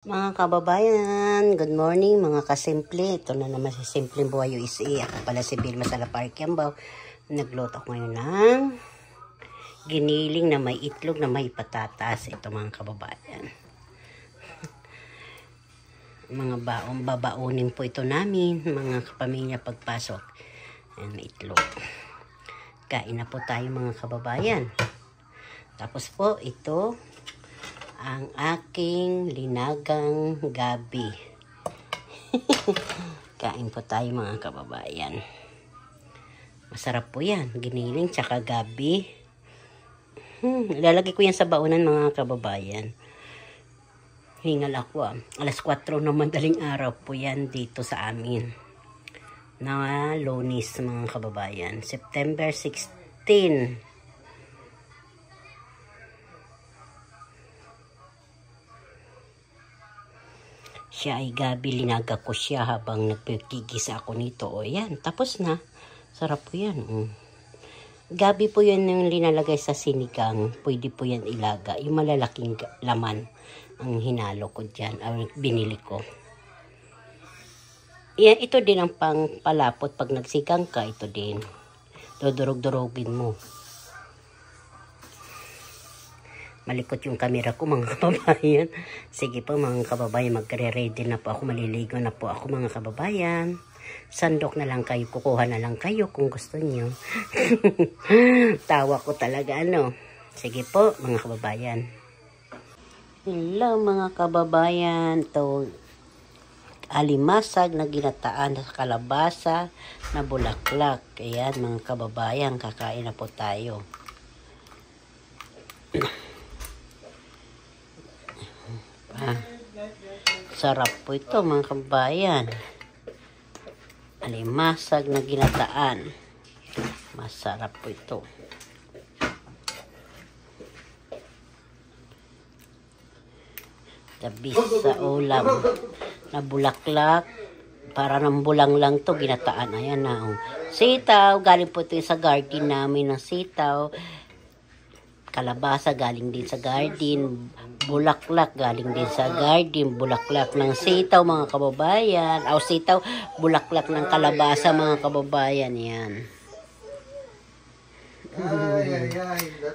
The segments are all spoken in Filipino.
Mga kababayan, good morning mga kasimple. Ito na naman si Simpleng Buhay USA. Ako pala si Vilma Salapar Kiambaw. Nagluto ako ngayon ng giniling na may itlog na may patatas. Ito mga kababayan. Mga babaunin po ito namin, mga kapamilya pagpasok. Ayan, may itlog. Kain na po tayo mga kababayan. Tapos po ito ang aking linagang gabi. Kain po tayo mga kababayan. Masarap po yan. Giniling tsaka gabi. Ilalagay ko yan sa baunan mga kababayan. Hingal ako . Alas 4 ng madaling araw po yan dito sa amin. Na Lunes mga kababayan. September 16. Siya ay gabi, linaga ko siya habang nagpipigisa ako nito. O yan, tapos na. Sarap po yan. Gabi po yan yung linalagay sa sinigang. Pwede po yan ilaga. Yung malalaking laman ang hinalo ko dyan. Binili ko. Yan, ito din ang pang palapot. Pag nagsigang ka, ito din. Dudurog-durogin mo. Malikot yung camera ko mga kababayan. Sige po mga kababayan, magre-ready na po ako. Maliligo na po ako mga kababayan. Sandok na lang kayo, kukuha na lang kayo kung gusto nyo. Tawa ko talaga ano. Sige po mga kababayan. Hello mga kababayan. Ito alimasag na ginataan sa kalabasa na bulaklak. Ayan mga kababayan, kakain na po tayo. Sarap po ito mga kabayan. Alimasag na ginataan. Masarap po ito. Tabi sa ulam na bulaklak. Para ng bulang lang to ginataan. Ayan na. Sitaw. Galing po ito sa garden namin ng sitaw. Kalabasa galing din sa garden, bulaklak galing din sa garden, bulaklak ng sitaw mga kababayan, sitaw, bulaklak ng kalabasa mga kababayan, yan.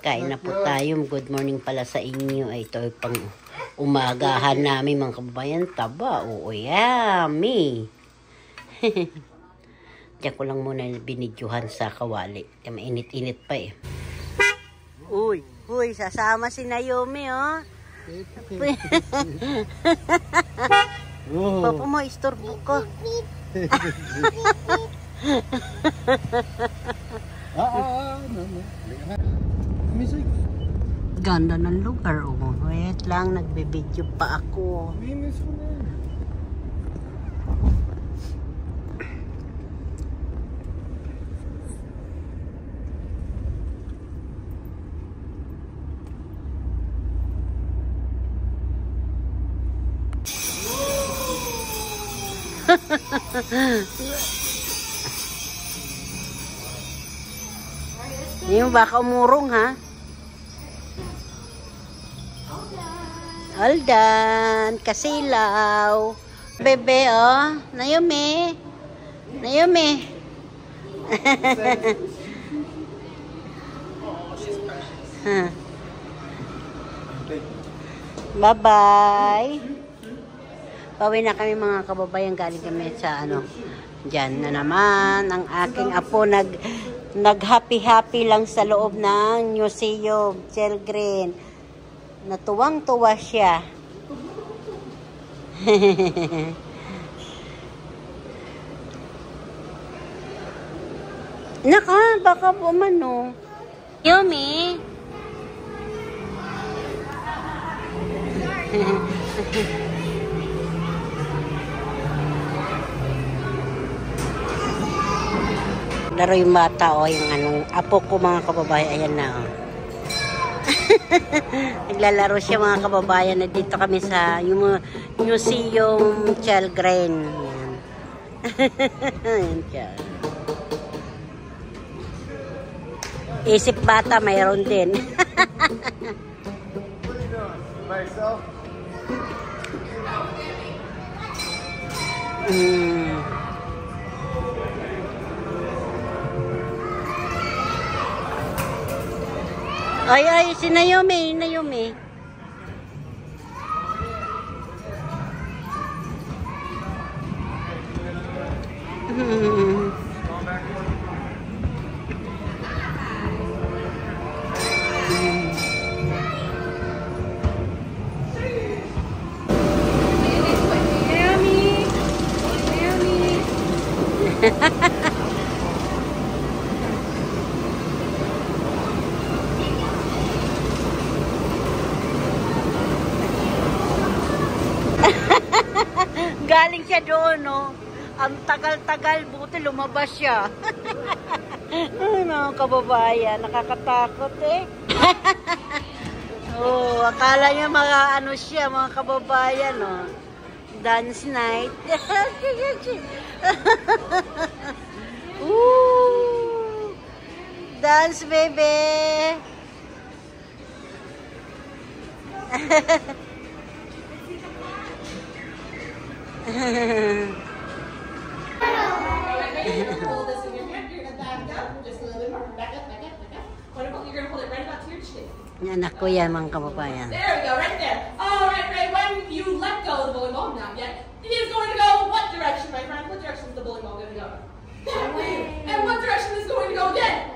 Kain na po tayo. Good morning pala sa inyo. Ito ay pang umagahan namin mga kababayan. Taba, yummy. Diyan ko lang muna binidyohan sa kawali. Mainit-init pa eh. Uy, sasama si Naomi, oh. Papa mo, istorbo ko. Ganda ng lugar, oh. Wait lang, nagbe-video pa ako. Yung baka umurong ha. Aldan, kasilaw. Bebe oh, Naomi. Bye-bye. Pauwi na kami mga kababayan, galing kami sa dyan na naman ang aking apo nag-happy lang sa loob ng museum, Chelgreen. Natuwang-tuwa siya. Naka, baka po mano. Yumi. Laro yung bata yung apo ko mga kababayan, ayan na naglalaro siya mga kababayan. Dito kami sa museum Chelgreen. Ayan siya. Isip bata mayroon din. By yourself? Mm. Ay, si Naomi, Naomi. Galing siya doon, no? Ang tagal-tagal, buti lumabas siya. Ay, mga kababayan, nakakatakot eh. Oh, akala niya mga ano siya, mga kababayan, no? Dance night. Ooh, dance, baby. Hold this in your hand. You're gonna back up just a little bit more. Back up, back up, back up. Wonderful. You're gonna hold it right about to your chin. Anak ko yan, mga kababayan. There we go, right there. All right, right. When you let go of the bowling ball, not yet. It is going to go what direction, my friend? What direction is the bowling ball going to go? That way. And what direction is going to go again?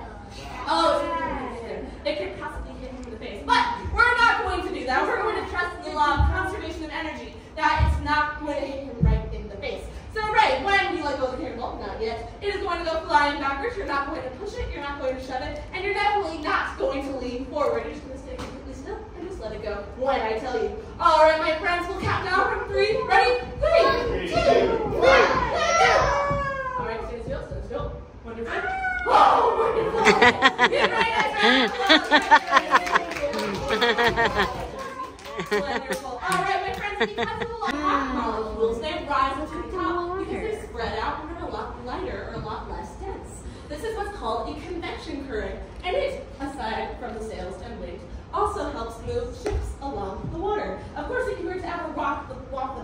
Oh, it could possibly hit him in the face. But we're not going to do that. We're going to trust the law of conservation of energy that it's not going to hit him right in the face. So, right, when you let go of the cannonball, not yet, it is going to go flying backwards. You're not going to push it, you're not going to shove it, and you're definitely not going to lean forward. You're just going to stay completely still and just let it go when I tell you. All right, my friends, we'll count down from 3. Ready? 3, 2, 1, let go! All right, stand still, stand still. Wonderful. Oh, wonderful. Get right, wonderful. All right, my friends, because of the law of molecules, they rise to the top because they spread out and are a lot lighter or a lot less dense. This is what's called a convection current, and it, aside from the sails and wind, also helps move ships along the water. Of course, if you were to ever walk the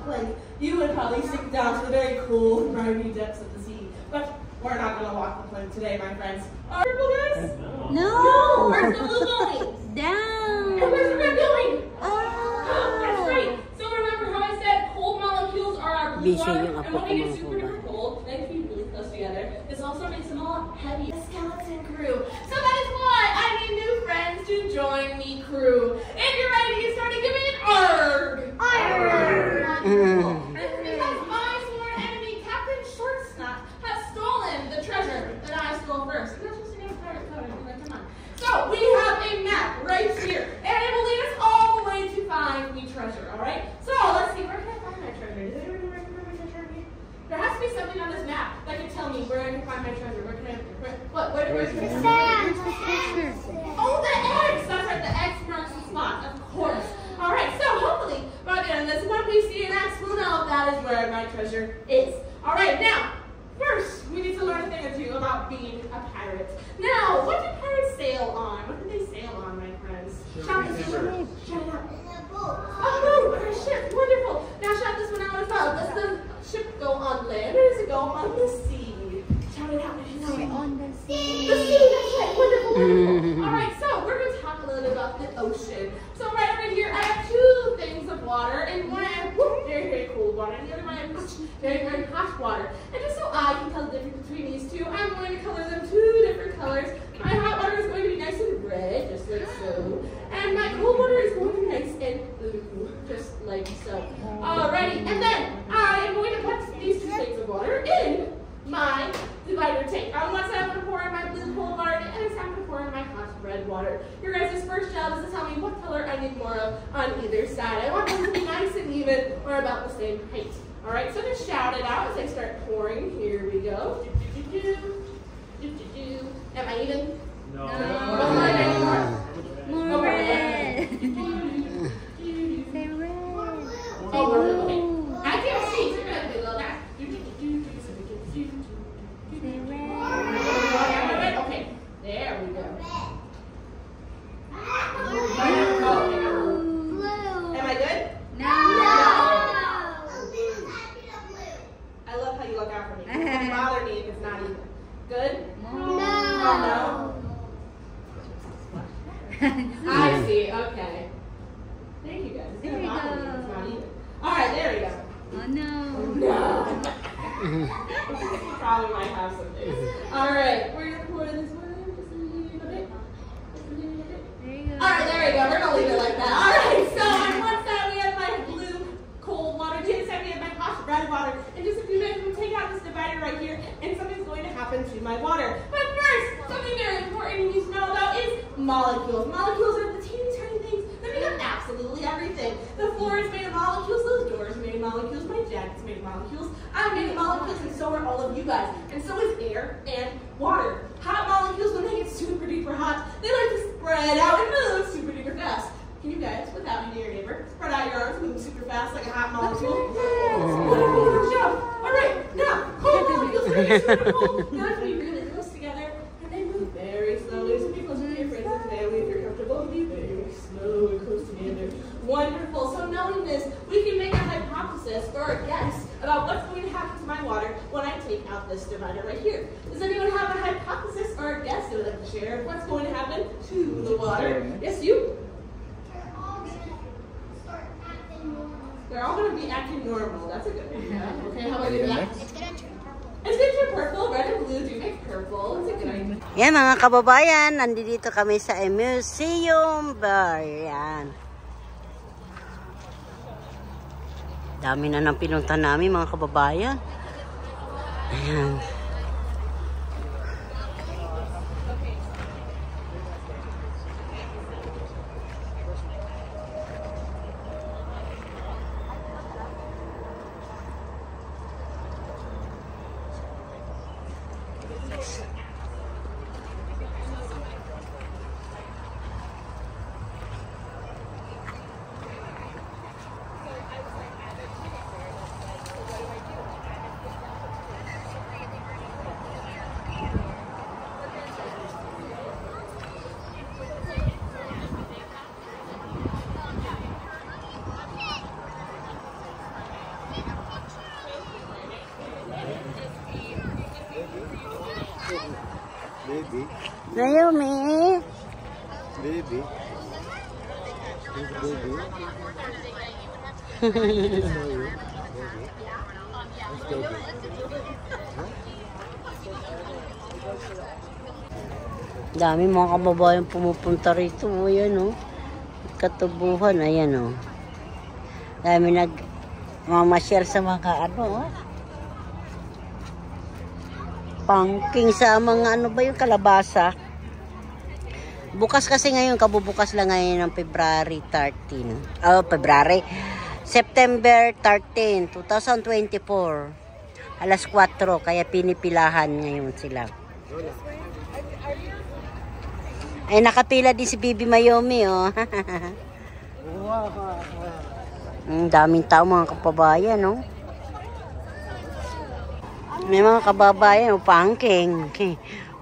plank, you would probably sink down to the very cool, briny depths of the sea. But we're not going to walk the plank today, my friends. Are you guys? No. Where's the blue going? Down. And where's the red going? Oh. That's right. So remember how I said cold molecules are our blue water, and when they get super duper cold, they can be really close together. This also makes them all heavy. A skeleton crew. So that is why I need new friends to join me, crew. If you're ready to get started, give me an ARG. ARG. This is because my sworn enemy, Captain Shortsnot, has stolen the treasure that I stole first. And that's just a pirate code. Come on. So we have a map right here, and it will lead us all the way to find the treasure. All right. So let's see. Where can I find my treasure? Does anyone know where I can find my treasure? There has to be something on this map that can tell me where I can find my treasure. Where can I? Where can I? Oh, the X. That's right. The X marks the spot. Of course. All right. So hopefully, by the end of this, when we see an X, we'll know that is where my treasure is. All right. Now, first, we need to learn a thing or two about being a pirate. Now, what do pirates sail on? What do they sail on, my friends? Shout this one. Shout it out. Oh, no, our ship. Wonderful. Now, shout this one out as well. Does the ship go on land or does it go on the sea? Shout it out if you know it. On the sea. The sea, that's right. Wonderful, wonderful. All right, so we're going to talk a little bit about the ocean. So right over here, I have 2 things of water, and one I have very, very cold water, and the other one I have very, very hot water. And just so I can tell the difference between these 2, I'm going to color them 2 different colors. My hot water is going to be nice and red, just like so. And my cold water is going to be nice and blue, just like so. Alrighty, and then I am going to put these 2 things of water in my divider tank. On one side, I'm going to pour in my blue cold water, and the other side, I'm going to pour in my hot red water. Your guys' first job is to tell me what color I need more of on either side. I want them to be nice and even, or about the same height. All right, so just shout it out as I start pouring. Here we go. Am I even? No. More red. Say red. Oh, okay. I can't see. So you're going to do that. Say red. Okay, there we go. Blue. Am I good? No. I Probably might have some days. All right, we're gonna pour this one. Just a little bit. All right, there we go. We're gonna leave it like that. All right. So on one side we have my blue cold water. The other side we have my hot red water. In just a few minutes, we'll take out this divider right here, and something's going to happen to my water. But first, something very important you need to know about is molecules. Molecules are the teeny tiny things that make up absolutely everything. The floor is made of molecules. Those doors are made of molecules. My jacket's made of molecules. I'm made of molecules, and so are all of you guys. And so is air and water. Hot molecules, when they get super duper hot, they like to spread out and move super duper fast. Can you guys, without me near your neighbor, spread out your arms, move super fast like a hot molecule? Good job. All right, now, cold molecules are super cold. They have to be really close together, and they move very slowly. So be close with your friends and family if you're comfortable. Be very slow and close together. Wonderful. So knowing this, we can make a hypothesis or a guess about what's going to happen to my water when I take out this divider right here. Does anyone have a hypothesis or a guess they would like to share of what's going to happen to the water? Yes, you? They're all going to be acting normal. That's a good idea. Okay, how about you? It's going to turn purple. It's going to turn purple. Red and blue do make purple. It's a good idea. Yan mga kababayan, nandito kami sa museum bar. Yan. Dami na ng pinunta namin mga kababayan. Ayan. Baby. Naomi. Baby. Dami mga kababayan pumupunta rito. O, yan o. Katubuhan. Ayan o. Dami nagmamasyal sa mga ano o. Pangking sa mga ano ba yung kalabasa. Bukas kasi ngayon, kabubukas lang ngayon ng February 13. September 13, 2024. Alas 4, kaya pinipilahan ngayon sila. Ay, nakapila din si Bibi Mayomi, oh. Daming tao mga kababayan, oh. May mga kababayan, pangking.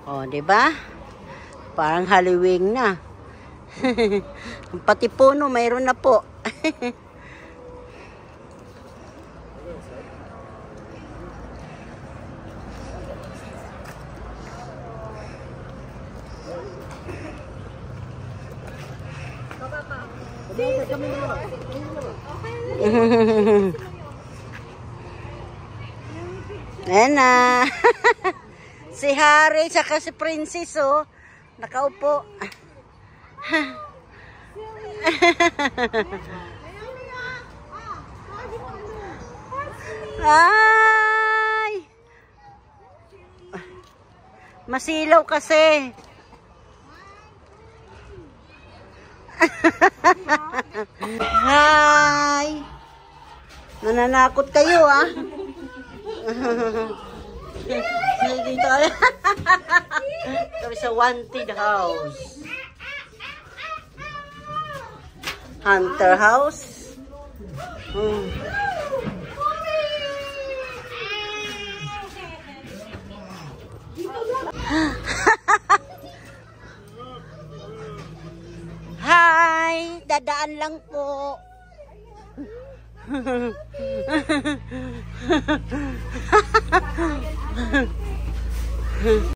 O, diba? Parang Halloween na. Pati puno, mayroon na po. Ayan na. Si Harry saka si Princess, oh. Nakaupo. Ay! Masilaw kasi. Hi! Nananakot kayo, ah. Sige tayo. Kami sa Wanted House. Hunter House. Hi! Dadaan lang po.